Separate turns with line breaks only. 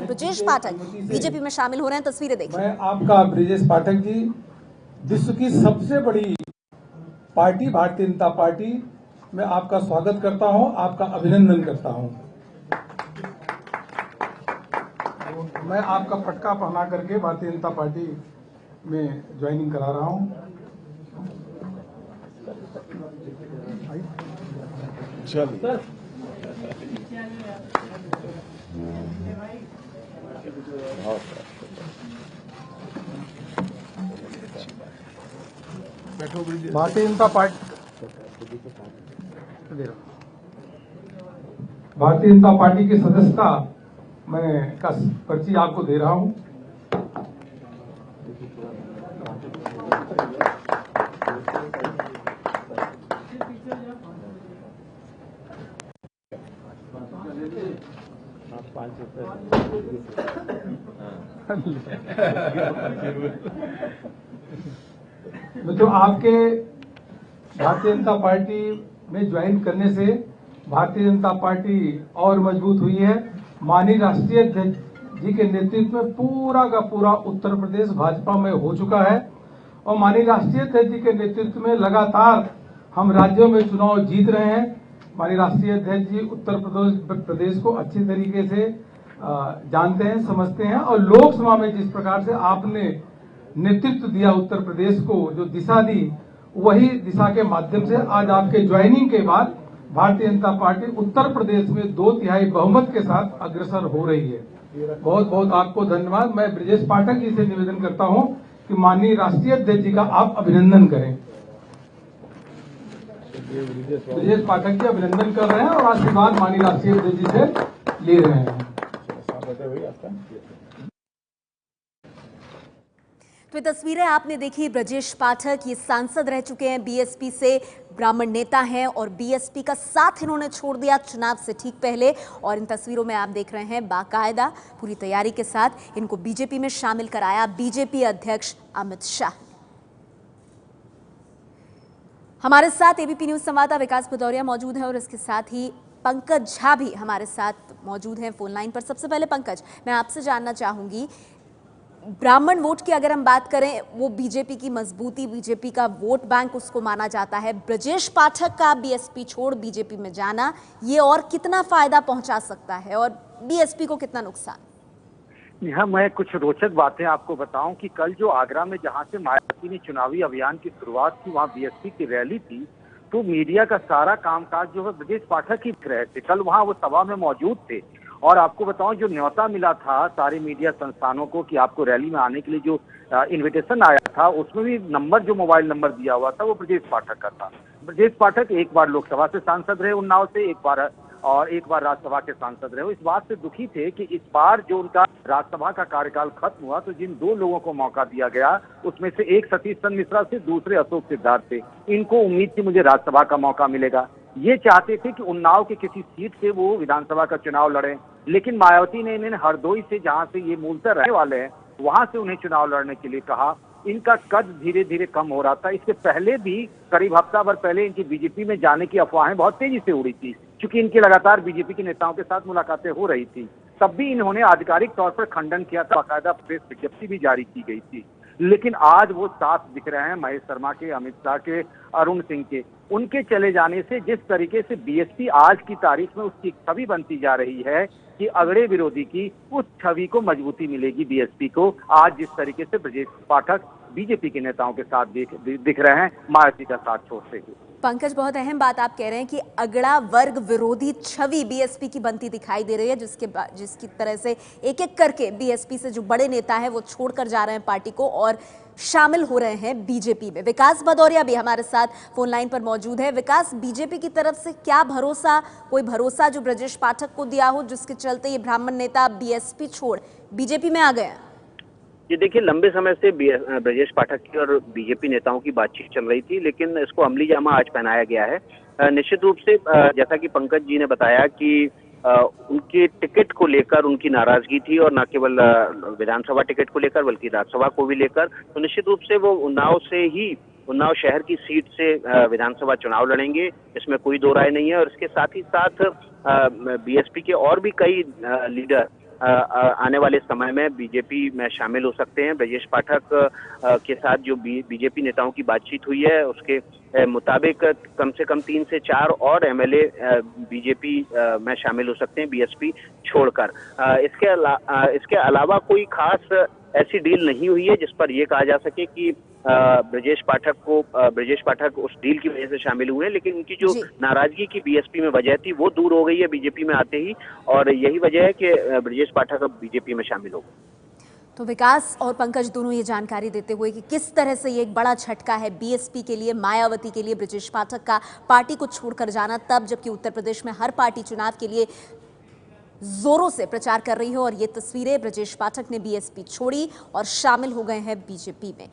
Brajesh Pathak BJP में शामिल हो रहे हैं, तस्वीरें देखिए।
मैं आपका ब्रजेश पाठक जी, विश्व की सबसे बड़ी पार्टी भारतीय जनता पार्टी में आपका स्वागत करता हूं, आपका अभिनंदन करता हूं। मैं आपका पटका पहना करके भारतीय जनता पार्टी में ज्वाइनिंग करा रहा हूं। चल भारतीय जनता पार्टी की सदस्यता मैं का पर्ची आपको दे रहा हूं। तो आपके भारतीय जनता पार्टी में ज्वाइन करने से भारतीय जनता पार्टी और मजबूत हुई है। माननीय राष्ट्रीय अध्यक्ष जी के नेतृत्व में पूरा का पूरा उत्तर प्रदेश भाजपा में हो चुका है और माननीय राष्ट्रीय अध्यक्ष जी के नेतृत्व में लगातार हम राज्यों में चुनाव जीत रहे हैं। माननीय राष्ट्रीय अध्यक्ष जी उत्तर प्रदेश को अच्छी तरीके से जानते हैं, समझते हैं और लोकसभा में जिस प्रकार से आपने नेतृत्व दिया उत्तर प्रदेश को, जो दिशा दी, वही दिशा के माध्यम से आज आपके ज्वाइनिंग के बाद भारतीय जनता पार्टी उत्तर प्रदेश में 2/3 बहुमत के साथ अग्रसर हो रही है। बहुत बहुत आपको धन्यवाद। मैं ब्रजेश पाठक जी से निवेदन करता हूं कि माननीय राष्ट्रीय अध्यक्ष जी का आप अभिनंदन करें। ब्रजेश पाठक जी अभिनंदन कर रहे हैं और आशीर्वाद माननीय राष्ट्रीय अध्यक्ष जी से ले रहे हैं।
तो ये तस्वीरें आपने देखी। ब्रजेश पाठक ये सांसद रह चुके हैं, बीएसपी से ब्राह्मण नेता हैं और बीएसपी का साथ इन्होंने छोड़ दिया चुनाव से ठीक पहले। और इन तस्वीरों में आप देख रहे हैं बाकायदा पूरी तैयारी के साथ इनको बीजेपी में शामिल कराया बीजेपी अध्यक्ष अमित शाह। हमारे साथ एबीपी न्यूज संवाददाता विकास भदौरिया मौजूद है और इसके साथ ही पंकज झा भी हमारे साथ मौजूद हैं फोन लाइन पर। सबसे पहले पंकज, मैं आपसे जानना चाहूंगी, ब्राह्मण वोट की अगर हम बात करें, वो बीजेपी की मजबूती, बीजेपी का वोट बैंक उसको माना जाता है। ब्रजेश पाठक का बीएसपी छोड़ बीजेपी में जाना, ये और कितना फायदा पहुंचा सकता है और बीएसपी को कितना नुकसान?
यहाँ मैं कुछ रोचक बातें आपको बताऊं कि कल जो आगरा में जहां से मायावती ने चुनावी अभियान की शुरुआत की, वहां बीएसपी की रैली थी, तो मीडिया का सारा कामकाज जो है ब्रजेश पाठक ही कर रहे थे। कल वहां वो सभा में मौजूद थे और आपको बताऊं, जो न्योता मिला था सारे मीडिया संस्थानों को कि आपको रैली में आने के लिए जो इनविटेशन आया था, उसमें भी नंबर, जो मोबाइल नंबर दिया हुआ था, वो ब्रजेश पाठक का था। ब्रजेश पाठक एक बार लोकसभा से सांसद रहे उन्नाव से, एक बार राज्यसभा के सांसद रहे। इस बात से दुखी थे कि इस बार जो उनका राज्यसभा का कार्यकाल खत्म हुआ, तो जिन 2 लोगों को मौका दिया गया, उसमें से एक सतीश चंद्र मिश्रा से, दूसरे अशोक सिद्धार्थ थे। इनको उम्मीद थी मुझे राज्यसभा का मौका मिलेगा। ये चाहते थे कि उन्नाव के किसी सीट से वो विधानसभा का चुनाव लड़ें, लेकिन मायावती ने इन्हें हरदोई से, जहां से ये मूलतः रहने वाले हैं, वहां से उन्हें चुनाव लड़ने के लिए कहा। इनका कद धीरे धीरे कम हो रहा था। इसके पहले भी करीब हफ्ता भर पहले इनकी बीजेपी में जाने की अफवाहें बहुत तेजी से उड़ी थी, क्योंकि इनकी लगातार बीजेपी के नेताओं के साथ मुलाकातें हो रही थी। तब भी इन्होंने आधिकारिक तौर पर खंडन किया था, बाकायदा प्रेस विज्ञप्ति भी जारी की गई थी। लेकिन आज वो साफ दिख रहे हैं महेश शर्मा के, अमित शाह के, अरुण सिंह के। उनके चले जाने से जिस तरीके से बीएसपी आज की तारीख में उसकी छवि बनती जा रही है कि अगड़े विरोधी की, उस छवि को मजबूती मिलेगी बीएसपी को। आज जिस तरीके से ब्रजेश पाठक बीजेपी के नेताओं के साथ दिख रहे हैं, मायावती का साथ छोड़ते हुए।
पंकज, बहुत अहम बात आप कह रहे हैं कि अगड़ा वर्ग विरोधी छवि बीएसपी की बनती दिखाई दे रही है, जिसकी तरह से एक एक करके बीएसपी से जो बड़े नेता हैं वो छोड़कर जा रहे हैं पार्टी को और शामिल हो रहे हैं बीजेपी में। विकास भदौरिया भी हमारे साथ फोन लाइन पर मौजूद है। विकास, बीजेपी की तरफ से क्या भरोसा, कोई भरोसा जो ब्रजेश पाठक को दिया हो, जिसके चलते ये ब्राह्मण नेता बीएसपी छोड़ बीजेपी में आ गए हैं?
ये देखिए, लंबे समय से ब्रजेश पाठक की और बीजेपी नेताओं की बातचीत चल रही थी, लेकिन इसको अमली जामा आज पहनाया गया है। निश्चित रूप से जैसा कि पंकज जी ने बताया कि उनके टिकट को लेकर उनकी नाराजगी थी, और न केवल विधानसभा टिकट को लेकर बल्कि राज्यसभा को भी लेकर। तो निश्चित रूप से वो उन्नाव शहर की सीट से विधानसभा चुनाव लड़ेंगे, इसमें कोई दो राय नहीं है। और इसके साथ ही साथ बीएसपी के और भी कई लीडर आने वाले समय में बीजेपी में शामिल हो सकते हैं। ब्रजेश पाठक के साथ जो बीजेपी नेताओं की बातचीत हुई है उसके मुताबिक कम से कम 3 से 4 और एमएलए बीजेपी में शामिल हो सकते हैं बीएसपी छोड़कर। इसके अलावा कोई खास ऐसी डील नहीं हुई है जिस पर यह कहा जा सके कि ब्रजेश पाठक उस डील की वजह से शामिल हुए हैं, लेकिन उनकी जो नाराजगी की बीएसपी में वजह थी वो दूर हो गई है बीजेपी में आते ही, और यही वजह है कि ब्रजेश पाठक अब बीजेपी में शामिल हो गए।
तो विकास और पंकज दोनों ये जानकारी देते हुए कि किस तरह से ये एक बड़ा झटका है बीएसपी के लिए, मायावती के लिए, ब्रजेश पाठक का पार्टी को छोड़कर जाना, तब जबकि उत्तर प्रदेश में हर पार्टी चुनाव के लिए जोरों से प्रचार कर रही है और ये तस्वीरें ब्रजेश पाठक ने बीएसपी छोड़ी और शामिल हो गए हैं बीजेपी में।